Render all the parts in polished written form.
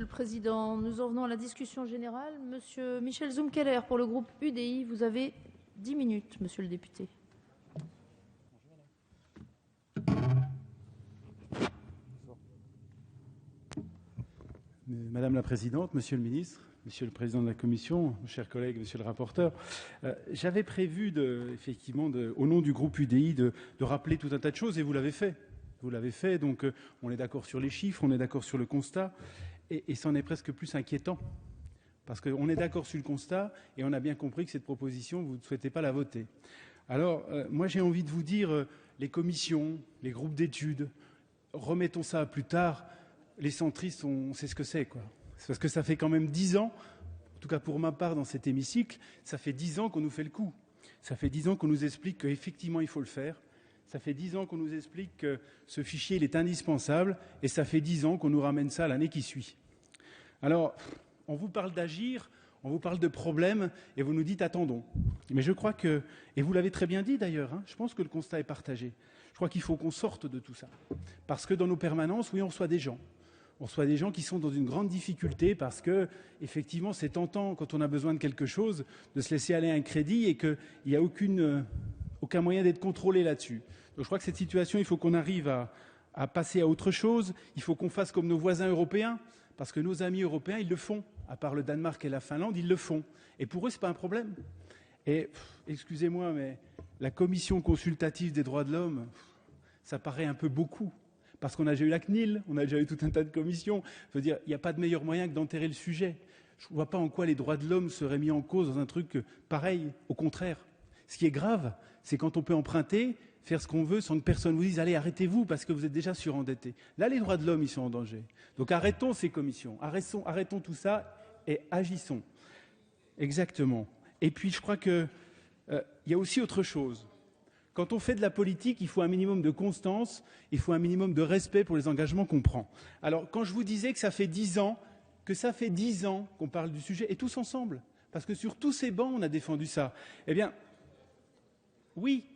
Le Président, nous en venons à la discussion générale. Monsieur Michel Zumkeller, pour le groupe UDI, vous avez 10 minutes, monsieur le député. Madame la Présidente, Monsieur le Ministre, Monsieur le Président de la Commission, chers collègues, Monsieur le rapporteur, j'avais prévu, effectivement, au nom du groupe UDI, de rappeler tout un tas de choses, et vous l'avez fait. Vous l'avez fait, donc on est d'accord sur les chiffres, on est d'accord sur le constat, et c'en est presque plus inquiétant. Parce qu'on est d'accord sur le constat, et on a bien compris que cette proposition, vous ne souhaitez pas la voter. Alors, moi j'ai envie de vous dire, les commissions, les groupes d'études, remettons ça à plus tard. Les centristes, on sait ce que c'est, quoi. C'est parce que ça fait quand même 10 ans, en tout cas pour ma part dans cet hémicycle, ça fait 10 ans qu'on nous fait le coup. Ça fait 10 ans qu'on nous explique qu'effectivement il faut le faire. Ça fait 10 ans qu'on nous explique que ce fichier il est indispensable. Et ça fait 10 ans qu'on nous ramène ça l'année qui suit. Alors, on vous parle d'agir, on vous parle de problèmes, et vous nous dites attendons. Mais je crois que, et vous l'avez très bien dit d'ailleurs, je pense que le constat est partagé. Je crois qu'il faut qu'on sorte de tout ça. Parce que dans nos permanences, oui, on reçoit des gens. On reçoit des gens qui sont dans une grande difficulté parce que, effectivement, c'est tentant, quand on a besoin de quelque chose, de se laisser aller à un crédit et qu'il n'y a aucun moyen d'être contrôlé là-dessus. Donc je crois que cette situation, il faut qu'on arrive à passer à autre chose. Il faut qu'on fasse comme nos voisins européens, parce que nos amis européens, ils le font. À part le Danemark et la Finlande, ils le font. Et pour eux, ce n'est pas un problème. Et, excusez-moi, mais la commission consultative des droits de l'homme, ça paraît un peu beaucoup. Parce qu'on a déjà eu la CNIL, on a déjà eu tout un tas de commissions. Je veux dire, il n'y a pas de meilleur moyen que d'enterrer le sujet. Je ne vois pas en quoi les droits de l'homme seraient mis en cause dans un truc pareil. Au contraire. Ce qui est grave, c'est quand on peut emprunter, faire ce qu'on veut sans que personne vous dise « Allez, arrêtez-vous parce que vous êtes déjà surendetté ». Là, les droits de l'homme, ils sont en danger. Donc arrêtons ces commissions, arrêtons tout ça et agissons. Exactement. Et puis, je crois qu'il y a aussi autre chose. Quand on fait de la politique, il faut un minimum de constance, il faut un minimum de respect pour les engagements qu'on prend. Alors, quand je vous disais que ça fait 10 ans qu'on parle du sujet, et tous ensemble, parce que sur tous ces bancs, on a défendu ça, eh bien, oui.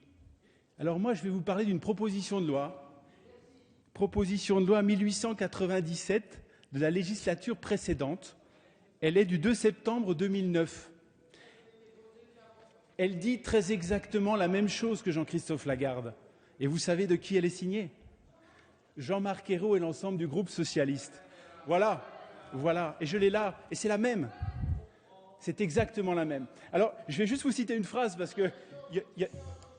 Alors moi, je vais vous parler d'une proposition de loi 1897 de la législature précédente. Elle est du 2 septembre 2009. Elle dit très exactement la même chose que Jean-Christophe Lagarde. Et vous savez de qui elle est signée? Jean-Marc Ayrault et l'ensemble du groupe socialiste. Voilà. Et je l'ai là. Et c'est la même. C'est exactement la même. Alors, je vais juste vous citer une phrase parce que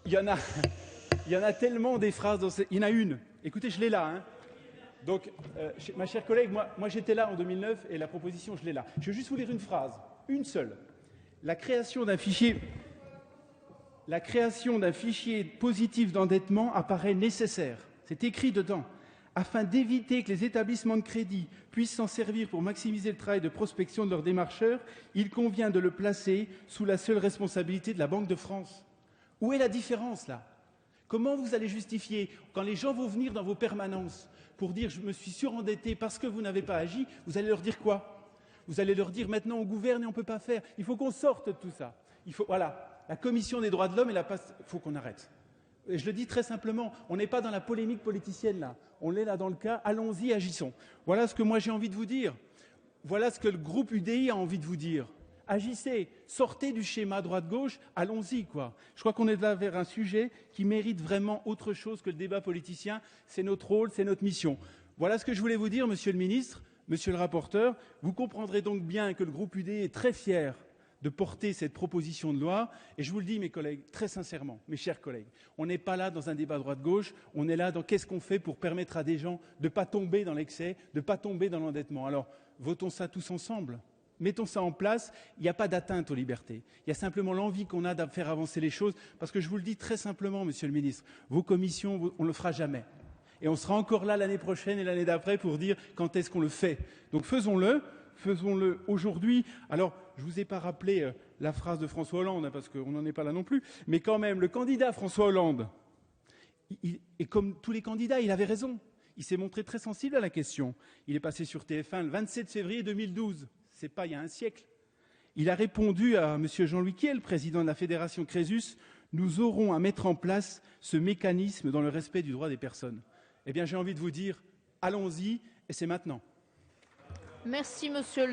il y en a tellement des phrases. Il y en a une. Écoutez, je l'ai là. Donc, ma chère collègue, moi j'étais là en 2009 et la proposition, je l'ai là. Je vais juste vous lire une phrase. Une seule. La création d'un fichier positif d'endettement apparaît nécessaire. C'est écrit dedans. Afin d'éviter que les établissements de crédit puissent s'en servir pour maximiser le travail de prospection de leurs démarcheurs, il convient de le placer sous la seule responsabilité de la Banque de France. Où est la différence, là? Comment vous allez justifier, quand les gens vont venir dans vos permanences pour dire « je me suis surendetté parce que vous n'avez pas agi », vous allez leur dire quoi? Vous allez leur dire « maintenant on gouverne et on ne peut pas faire ». Il faut qu'on sorte de tout ça. Voilà. La Commission des droits de l'homme, il faut qu'on arrête. Et je le dis très simplement, on n'est pas dans la polémique politicienne là. On est là dans le cas, allons-y, agissons. Voilà ce que moi j'ai envie de vous dire. Voilà ce que le groupe UDI a envie de vous dire. Agissez, sortez du schéma droite-gauche, allons-y, quoi. Je crois qu'on est là vers un sujet qui mérite vraiment autre chose que le débat politicien. C'est notre rôle, c'est notre mission. Voilà ce que je voulais vous dire, monsieur le ministre, monsieur le rapporteur. Vous comprendrez donc bien que le groupe UDI est très fier de porter cette proposition de loi. Et je vous le dis, mes collègues, très sincèrement, mes chers collègues, on n'est pas là dans un débat droite-gauche, on est là dans qu'est-ce qu'on fait pour permettre à des gens de ne pas tomber dans l'excès, de ne pas tomber dans l'endettement. Alors, votons ça tous ensemble. Mettons ça en place, il n'y a pas d'atteinte aux libertés. Il y a simplement l'envie qu'on a de faire avancer les choses, parce que je vous le dis très simplement, monsieur le ministre, vos commissions, on ne le fera jamais. Et on sera encore là l'année prochaine et l'année d'après pour dire quand est-ce qu'on le fait. Donc faisons-le aujourd'hui. Alors, je ne vous ai pas rappelé la phrase de François Hollande, parce qu'on n'en est pas là non plus, mais quand même, le candidat François Hollande, et comme tous les candidats, il avait raison. Il s'est montré très sensible à la question. Il est passé sur TF1 le 27 février 2012. C'est pas il y a un siècle. Il a répondu à M. Jean-Louis Kiel, le président de la Fédération Crésus, « Nous aurons à mettre en place ce mécanisme dans le respect du droit des personnes ». Eh bien, j'ai envie de vous dire, allons-y, et c'est maintenant. Merci, monsieur